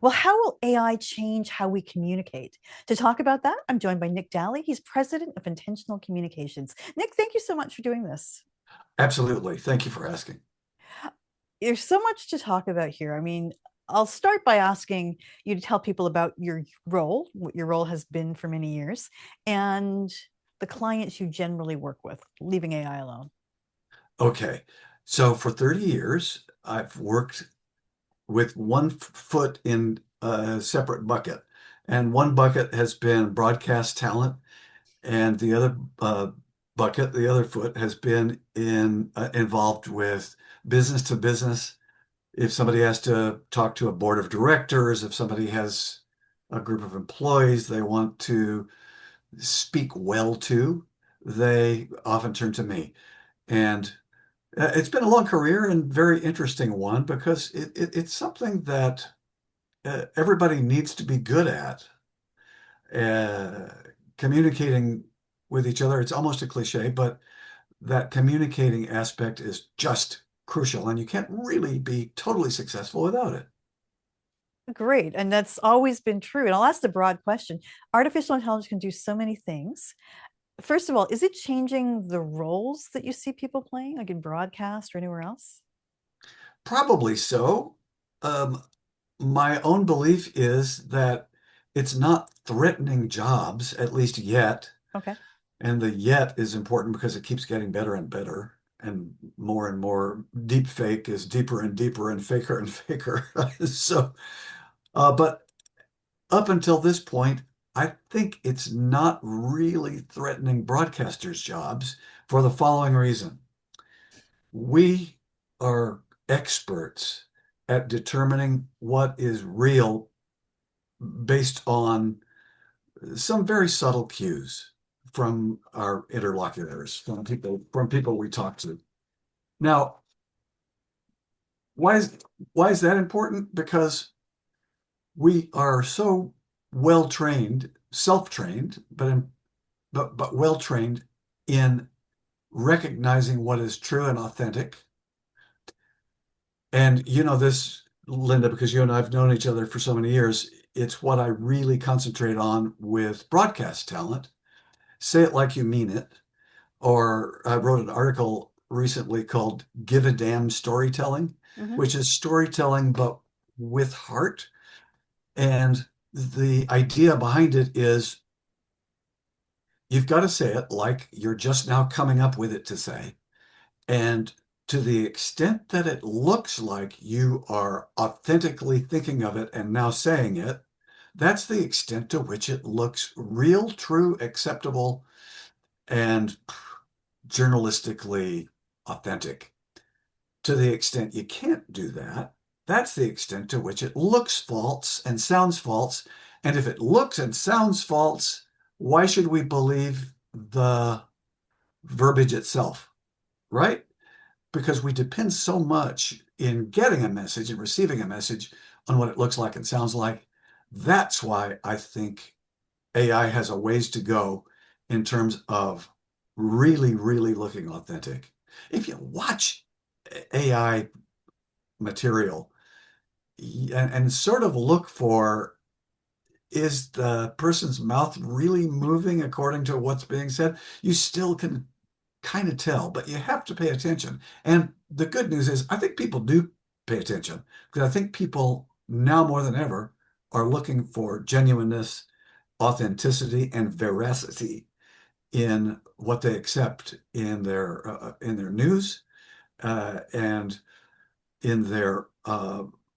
Well, how will AI change how we communicate? To talk about that, I'm joined by Nick Dalley. He's president of Intentional Communications. Nick, thank you so much for doing this. Absolutely. Thank you for asking. There's so much to talk about here. I'll start by asking you to tell people about your role, what your role has been for many years, and the clients you generally work with, leaving AI alone. Okay. So for 30 years, I've worked with one foot in a separate bucket. And one bucket has been broadcast talent, and the other bucket, the other foot, has been involved with business to business. If somebody has to talk to a board of directors, if somebody has a group of employees they want to speak well to, they often turn to me. And it's been a long career and very interesting one because it's something that everybody needs to be good at. Uh, Communicating with each other, it's almost a cliche, but that communicating aspect is just crucial, and you can't really be totally successful without it. Great. And that's always been true. And I'll ask the broad question. Artificial intelligence can do so many things. First of all, is it changing the roles that you see people playing, like in broadcast or anywhere else? Probably so. Um, my own belief is that it's not threatening jobs, at least yet. Okay. And the yet is important because it keeps getting better and better and more. Deep fake is deeper and deeper and faker. So, but up until this point, I think it's not really threatening broadcasters' jobs for the following reason. We are experts at determining what is real based on some very subtle cues from our interlocutors, from people we talk to. Now, why is why is that important? Because we are so well trained, self-trained, but well trained in recognizing what is true and authentic. And you know this, Linda, because you and I have known each other for so many years. It's what I really concentrate on with broadcast talent. Say it like you mean it. Or I wrote an article recently called Give a Damn Storytelling, Hmm. which is storytelling but with heart. And the idea behind it is you've got to say it like you're just now coming up with it to say. And to the extent that it looks like you are authentically thinking of it and now saying it, that's the extent to which it looks real, true, acceptable, and journalistically authentic. To the extent you can't do that, that's the extent to which it looks false and sounds false. And if it looks and sounds false, why should we believe the verbiage itself, right? Because we depend so much in getting a message and receiving a message on what it looks like and sounds like. That's why I think AI has a ways to go in terms of really, really looking authentic. If you watch AI material and sort of look for, is the person's mouth really moving according to what's being said? You still can kind of tell, but you have to pay attention. And the good news is, I think people do pay attention because I think people now more than ever are looking for genuineness, authenticity, and veracity in what they accept in their news and in their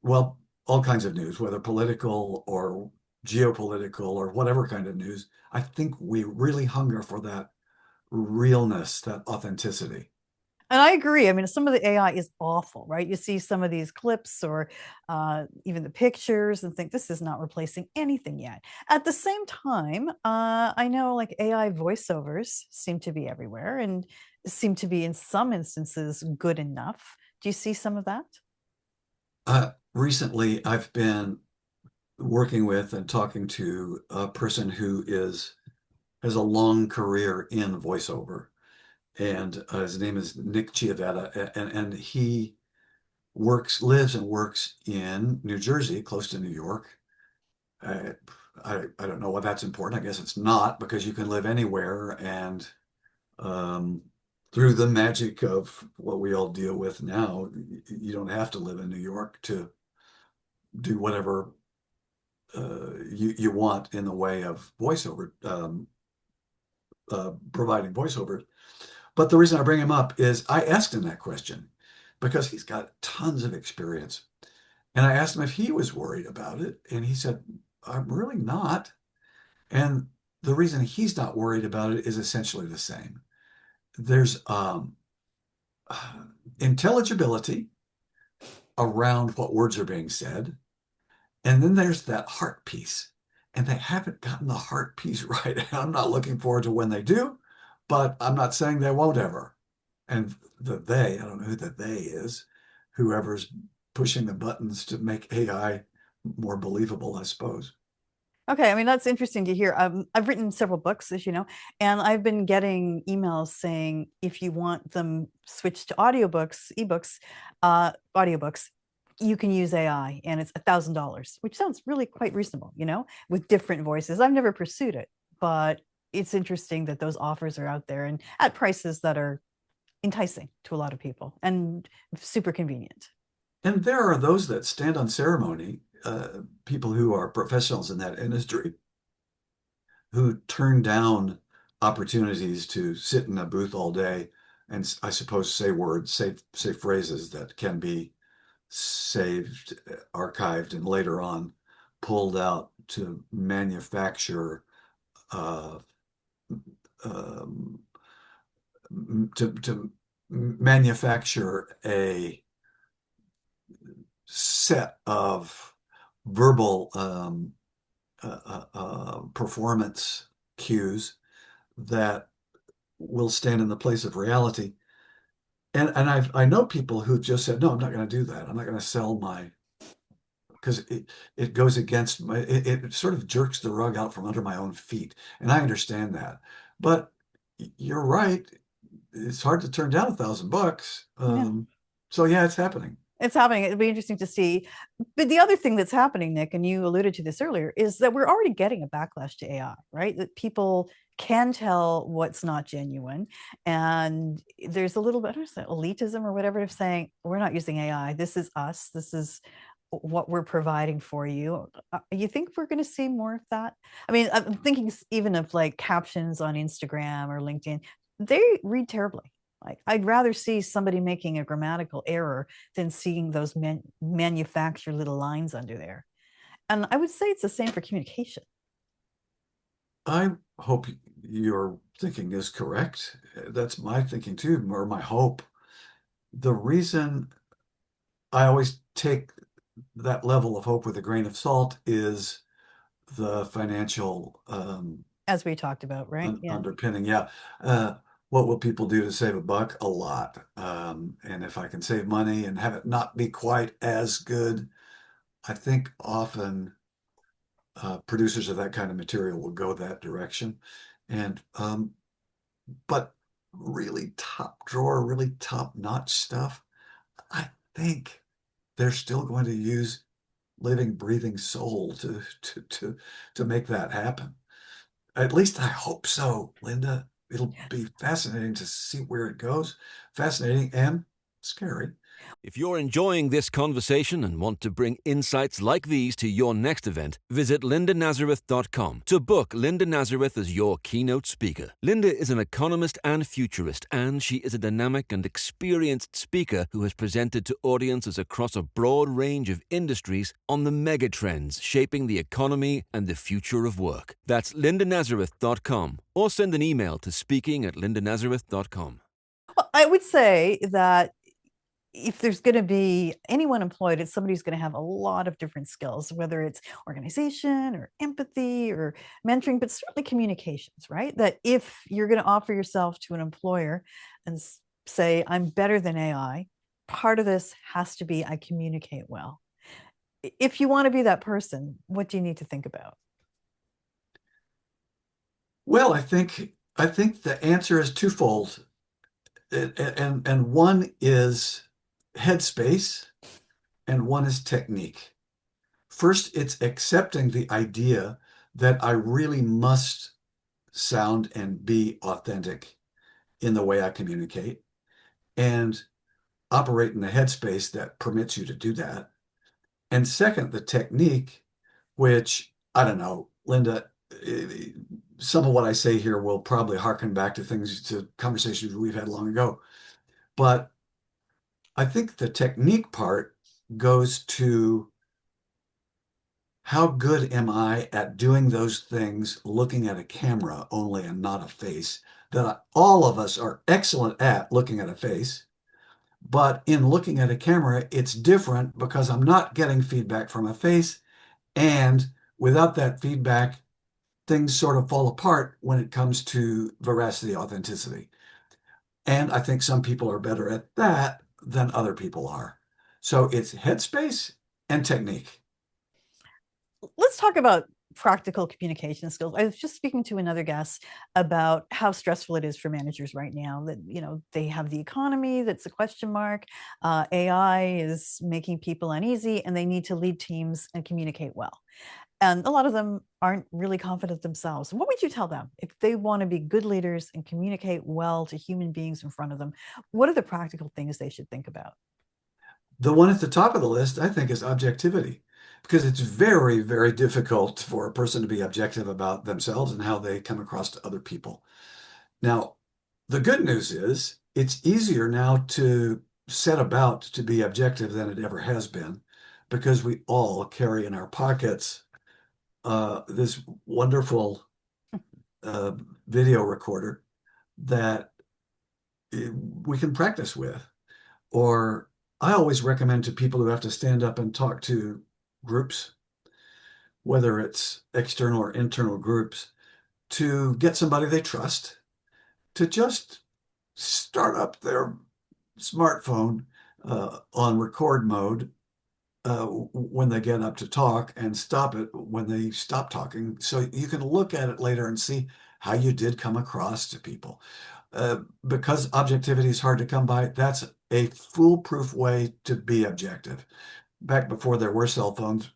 well, all kinds of news, whether political or geopolitical or whatever kind of news. I think we really hunger for that realness, that authenticity. And I agree. Some of the AI is awful, right? You see some of these clips or even the pictures and think this is not replacing anything yet. At the same time, I know like AI voiceovers seem to be everywhere and seem to be in some instances good enough. Do you see some of that? Recently, I've been working with and talking to a person who is has a long career in voiceover, and his name is Nick Chiavetta, and he lives and works in New Jersey, close to New York. I, I don't know why that's important. I guess it's not, because you can live anywhere, and um, through the magic of what we all deal with now, you don't have to live in New York to do whatever you want in the way of voiceover, providing voiceover. But the reason I bring him up is I asked him that question because he's got tons of experience. And I asked him if he was worried about it. And he said, I'm really not. And the reason he's not worried about it is essentially the same. There's intelligibility around what words are being said. And then there's that heart piece. And they haven't gotten the heart piece right. I'm not looking forward to when they do, but I'm not saying they won't ever. And I don't know who the they is, whoever's pushing the buttons to make AI more believable, I suppose. Okay, I mean, that's interesting to hear. I've written several books, as you know, and I've been getting emails saying if you want them switched to audiobooks, ebooks, audiobooks, you can use AI, and it's $1,000, which sounds really quite reasonable, with different voices. I've never pursued it, but it's interesting that those offers are out there and at prices that are enticing to a lot of people and super convenient. And there are those that stand on ceremony, people who are professionals in that industry, who turn down opportunities to sit in a booth all day and, I suppose, say words, say phrases that can be saved, archived, and later on pulled out to manufacture uh, um, to manufacture a set of verbal performance cues that will stand in the place of reality. And I know people who just said, no, I'm not going to do that. I'm not going to sell my, because it goes against my, it sort of jerks the rug out from under my own feet. And I understand that. But you're right. It's hard to turn down $1,000. Yeah. So yeah, it's happening. It's happening. It'll be interesting to see. But the other thing that's happening, Nick, and you alluded to this earlier, is that we're already getting a backlash to AI, right? That people can tell what's not genuine. And there's a little bit of elitism or whatever of saying, we're not using AI. This is us. This is what we're providing for you. You think we're going to see more of that? I mean, I'm thinking even of like captions on Instagram or LinkedIn. They read terribly. Like, I'd rather see somebody making a grammatical error than seeing those manufactured little lines under there. And I would say it's the same for communication. I hope your thinking is correct. That's my thinking too, or my hope. The reason I always take that level of hope with a grain of salt is the financial As we talked about, right? Yeah. underpinning. Yeah. Uh, what will people do to save a buck? A lot. And if I can save money and have it not be quite as good, I think often producers of that kind of material will go that direction. And but really top drawer, really top notch stuff, I think they're still going to use living, breathing soul to make that happen. At least I hope so, Linda. It'll be fascinating to see where it goes. Fascinating and scary. If you're enjoying this conversation and want to bring insights like these to your next event, visit lindanazareth.com to book Linda Nazareth as your keynote speaker. Linda is an economist and futurist, and she is a dynamic and experienced speaker who has presented to audiences across a broad range of industries on the megatrends shaping the economy and the future of work. That's lindanazareth.com, or send an email to speaking@lindanazareth.com. Well, I would say that if there's going to be anyone employed, it's somebody who's going to have a lot of different skills, whether it's organization or empathy or mentoring, but certainly communications, right? That if you're going to offer yourself to an employer and say, I'm better than AI, part of this has to be I communicate well. If you want to be that person, what do you need to think about? Well, I think the answer is twofold. And one is headspace and one is technique. First, it's accepting the idea that I really must sound and be authentic in the way I communicate and operate in a headspace that permits you to do that. And second, the technique, which I don't know, Linda, some of what I say here will probably harken back to conversations we've had long ago. But I think the technique part goes to how good am I at doing those things looking at a camera only and not a face, that all of us are excellent at looking at a face. But in looking at a camera, it's different because I'm not getting feedback from a face. And without that feedback, things sort of fall apart when it comes to veracity, authenticity. And I think some people are better at that than other people are. So it's headspace and technique. Let's talk about practical communication skills. I was just speaking to another guest about how stressful it is for managers right now, that they have the economy that's a question mark. AI is making people uneasy, and they need to lead teams and communicate well. And a lot of them aren't really confident themselves. What would you tell them if they want to be good leaders and communicate well to human beings in front of them? What are the practical things they should think about? The one at the top of the list, I think, is objectivity, because it's very, very difficult for a person to be objective about themselves and how they come across to other people. Now, the good news is it's easier now to set about to be objective than it ever has been, because we all carry in our pockets this wonderful uh, video recorder that we can practice with. Or I always recommend to people who have to stand up and talk to groups, whether it's external or internal groups, to get somebody they trust to just start up their smartphone on record mode when they get up to talk and stop it when they stop talking. So you can look at it later and see how you did come across to people. Because objectivity is hard to come by, that's a foolproof way to be objective. Back before there were cell phones,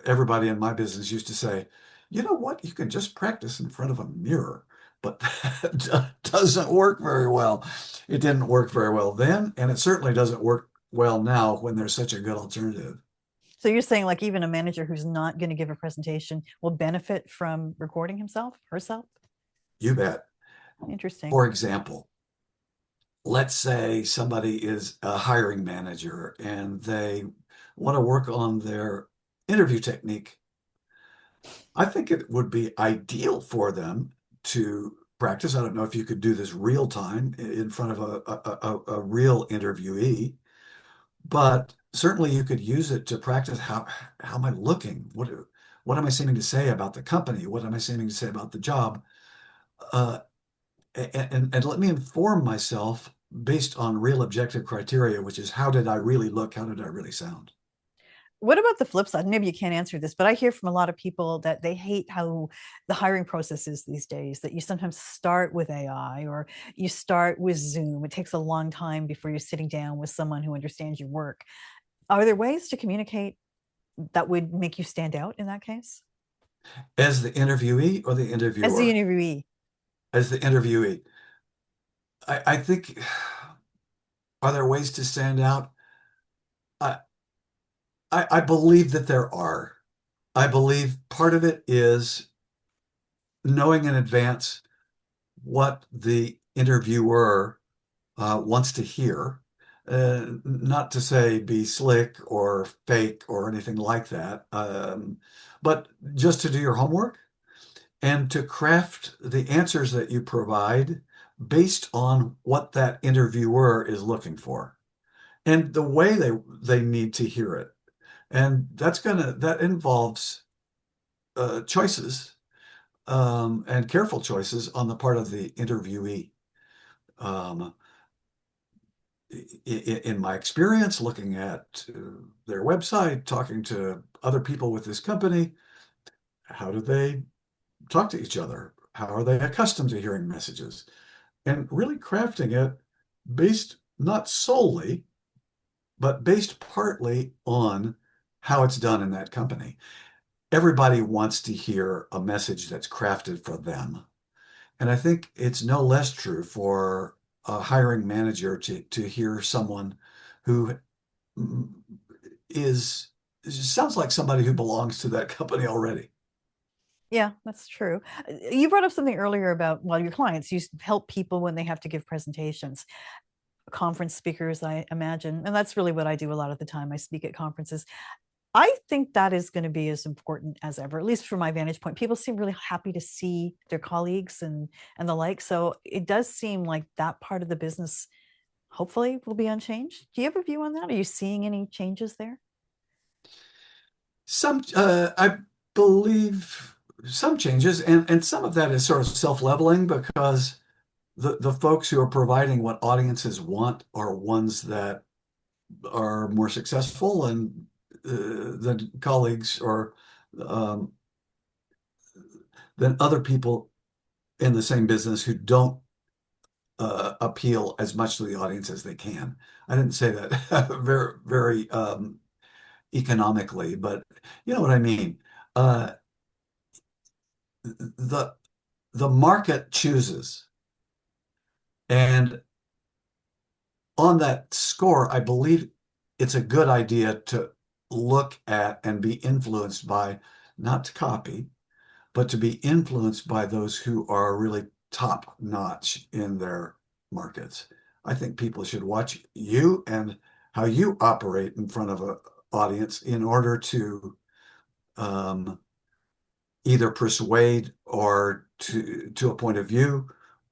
everybody in my business used to say, you know what, you can just practice in front of a mirror. But that doesn't work very well. It didn't work very well then, and it certainly doesn't work well now when there's such a good alternative. So you're saying, like, even a manager who's not going to give a presentation will benefit from recording himself, herself? You bet. Interesting. For example, let's say somebody is a hiring manager and they want to work on their interview technique. I think it would be ideal for them to practice. I don't know if you could do this real time in front of a real interviewee, but certainly you could use it to practice how am I looking? What am I seeming to say about the company? What am I seeming to say about the job? Uh, and let me inform myself based on real objective criteria, which is how did I really look? How did I really sound? What about the flip side? Maybe you can't answer this, but I hear from a lot of people that they hate how the hiring process is these days, that you sometimes start with AI or you start with Zoom. It takes a long time before you're sitting down with someone who understands your work. Are there ways to communicate that would make you stand out in that case? As the interviewee or the As the interviewer? interviewee. As the interviewee. I think, are there ways to stand out? I, I believe that there are. I believe part of it is knowing in advance what the interviewer wants to hear. Not to say be slick or fake or anything like that, but just to do your homework and to craft the answers that you provide based on what that interviewer is looking for and the way they need to hear it. And that involves choices and careful choices on the part of the interviewee. Um, in my experience, looking at their website, talking to other people with this company, how do they talk to each other? How are they accustomed to hearing messages? And really crafting it based not solely, but based partly on how it's done in that company. Everybody wants to hear a message that's crafted for them. And I think it's no less true for a hiring manager to hear someone who is sounds like somebody who belongs to that company already. Yeah, that's true. You brought up something earlier about, well, your clients, you help people when they have to give presentations, conference speakers, I imagine. And that's really what I do a lot of the time. I speak at conferences. I think that is going to be as important as ever, at least from my vantage point. People seem really happy to see their colleagues and the like. So it does seem like that part of the business hopefully will be unchanged. Do you have a view on that? Are you seeing any changes there? I believe some changes, and some of that is sort of self-leveling because the folks who are providing what audiences want are ones that are more successful and than colleagues or um, than other people in the same business who don't appeal as much to the audience as they can. I didn't say that very, very economically, but you know what I mean. Uh, the the market chooses, and on that score, I believe it's a good idea to look at and be influenced by, not to copy, but to be influenced by those who are really top notch in their markets. I think people should watch you and how you operate in front of an audience in order to um, either persuade or to a point of view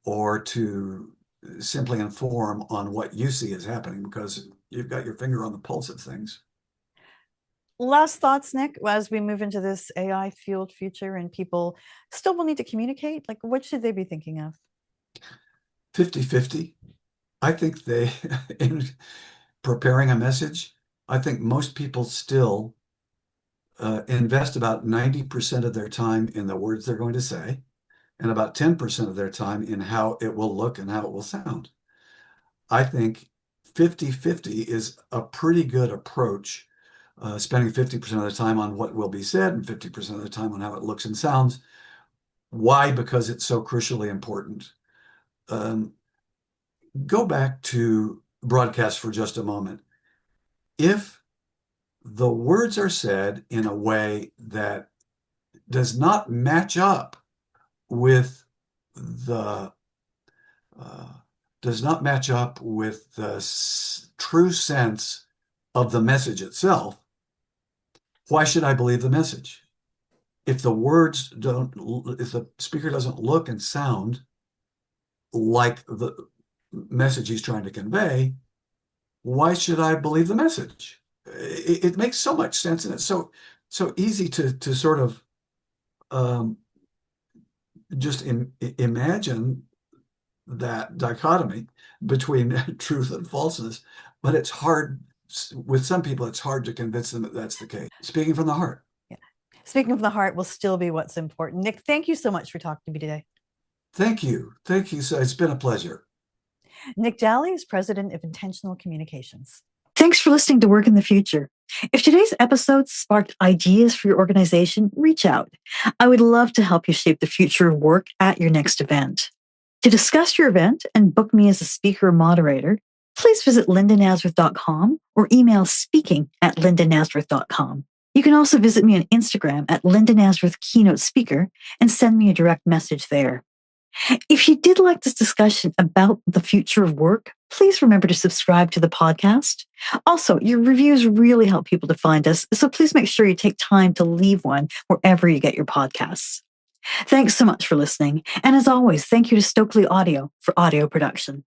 or to simply inform on what you see is happening because you've got your finger on the pulse of things. Last thoughts, Nick, as we move into this AI fueled future and people still will need to communicate, like what should they be thinking of? 50-50. I think they, in preparing a message, I think most people still invest about 90% of their time in the words they're going to say and about 10% of their time in how it will look and how it will sound. I think 50-50 is a pretty good approach, spending 50% of the time on what will be said and 50% of the time on how it looks and sounds. Why? Because it's so crucially important. Um, Go back to broadcast for just a moment. If the words are said in a way that does not match up with the uh, does not match up with the true sense of the message itself, why should I believe the message? If the words don't, if the speaker doesn't look and sound like the message he's trying to convey, why should I believe the message? It makes so much sense, and it's so easy to sort of um, just imagine that dichotomy between truth and falseness, but it's hard with some people. It's hard to convince them that that's the case. Speaking from the heart. Yeah. Speaking from the heart will still be what's important. Nick, thank you so much for talking to me today. Thank you. Thank you. So it's been a pleasure. Nick Dalley is president of Intentional Communications. Thanks for listening to Work in the Future. If today's episode sparked ideas for your organization, reach out. I would love to help you shape the future of work at your next event. To discuss your event and book me as a speaker or moderator, please visit lindanazareth.com or email speaking@lindanazareth.com. You can also visit me on Instagram at Linda Nazareth Keynote Speaker and send me a direct message there. If you did like this discussion about the future of work, please remember to subscribe to the podcast. Also, your reviews really help people to find us, so please make sure you take time to leave one wherever you get your podcasts. Thanks so much for listening. And as always, thank you to Stokely Audio for audio production.